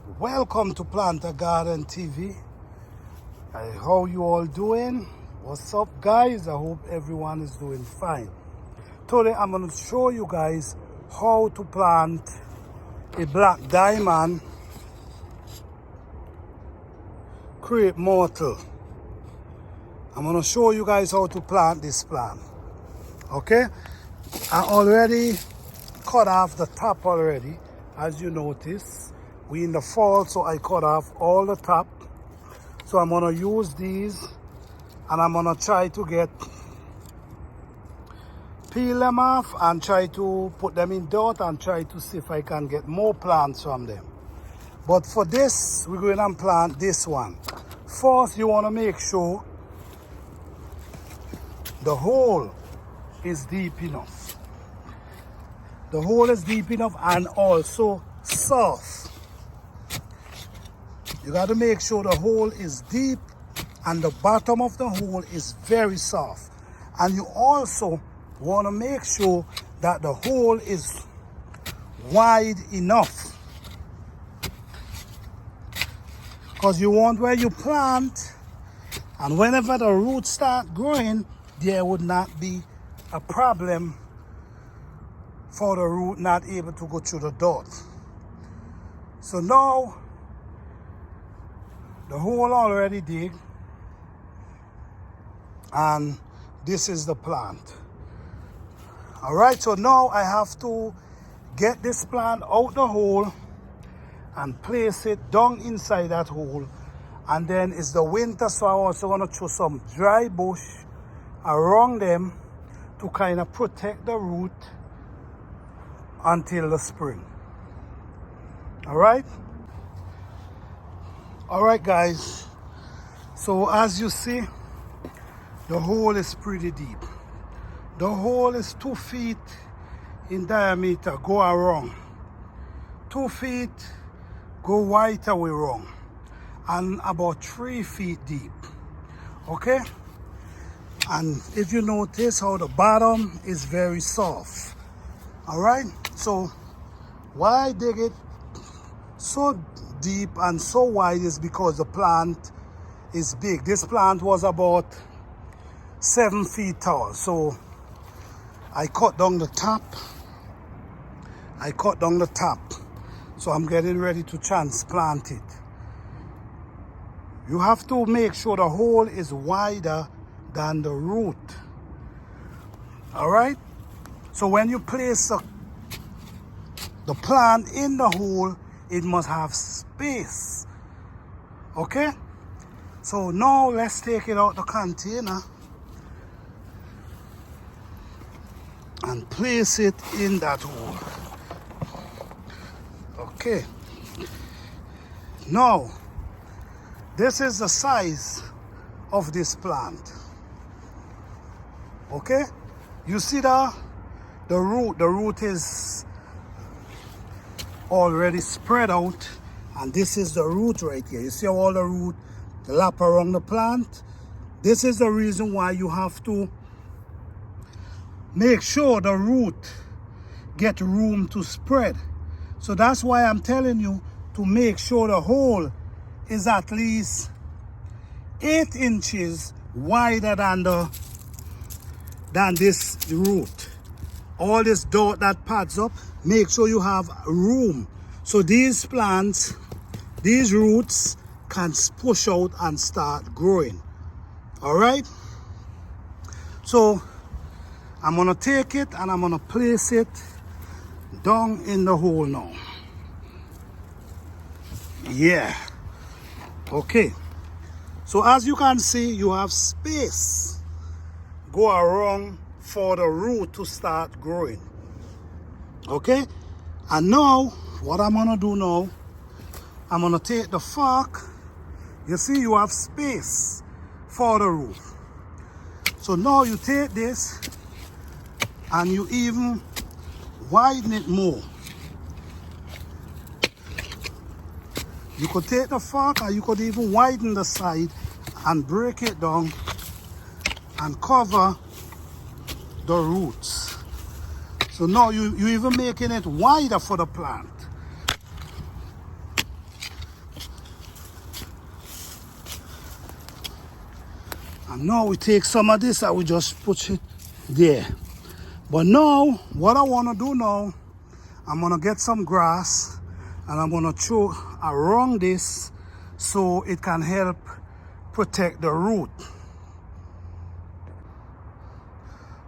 Welcome to Plant a Garden TV. How you all doing? What's up, guys? I hope everyone is doing fine. Today I'm going to show you guys how to plant a black diamond crepe myrtle. I'm going to show you guys how to plant this plant. Okay? I already cut off the top already, as you notice. We in the fall, so I cut off all the top. So I'm gonna use these and I'm gonna try to peel them off and try to put them in dirt and try to see if I can get more plants from them. But for this, we're going to plant this one. First, you wanna make sure the hole is deep enough. The hole is deep enough and also soft. You got to make sure the hole is deep and the bottom of the hole is very soft. And you also want to make sure that the hole is wide enough. Because you want where you plant, and whenever the roots start growing, there would not be a problem for the root not able to go through the dirt. So now, the hole already dig, and this is the plant. All right, so now I have to get this plant out the hole and place it down inside that hole. And then it's the winter, so I'm also gonna throw some dry bush around them to kind of protect the root until the spring. All right? All right, guys, so as you see, the hole is pretty deep. The hole is 2 feet in diameter, go around. 2 feet, go right away wrong. And about 3 feet deep, okay? And if you notice how the bottom is very soft, all right? So why I dig it so deep and so wide is because the plant is big. This plant was about 7 feet tall. So I cut down the top. So I'm getting ready to transplant it. You have to make sure the hole is wider than the root. All right? So when you place the plant in the hole, it must have space. Okay? So now let's take it out the container and place it in that hole. Okay. Now, this is the size of this plant. Okay? You see the root? The root is already spread out, and this is the root right here. You see all the root lap around the plant? This is the reason why you have to make sure the root get room to spread. So that's why I'm telling you to make sure the hole is at least 8 inches wider than this root. All this dirt that pads up, make sure you have room. So these plants, these roots can push out and start growing. All right? So I'm gonna take it and I'm gonna place it down in the hole now. Yeah. Okay. So as you can see, you have space go around for the root to start growing. Okay? And now, what I'm gonna do now, I'm gonna take the fork. You see, you have space for the root. So now you take this and you even widen it more. You could take the fork or you could even widen the side and break it down and cover the roots. So now you even making it wider for the plant. And now we take some of this and we just put it there. But now, what I want to do now, I'm going to get some grass and I'm going to throw around this so it can help protect the root.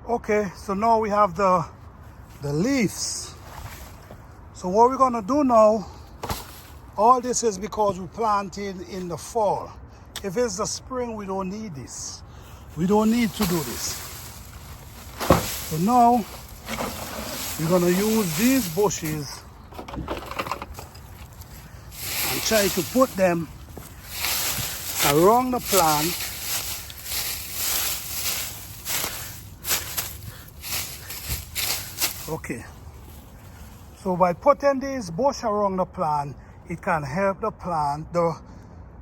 Okay, so now we have the leaves. So what we're going to do now, all this is because we planted in the fall. If it's the spring, we don't need this. We don't need to do this. So now, we're going to use these bushes and try to put them around the plant. Okay. So by putting this bush around the plant, it can help the plant,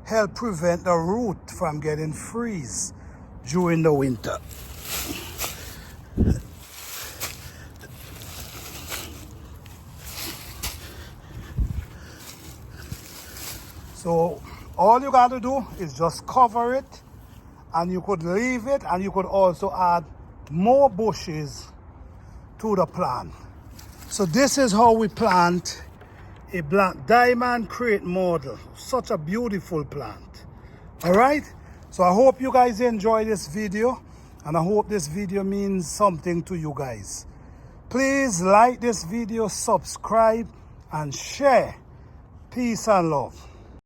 help prevent the root from getting freeze during the winter. So all you got to do is just cover it, and you could leave it, and you could also add more bushes to the plant. So this is how we plant a black diamond crate model. Such a beautiful plant. All right, so I hope you guys enjoy this video, and I hope this video means something to you guys. Please like this video, subscribe, and share. Peace and love.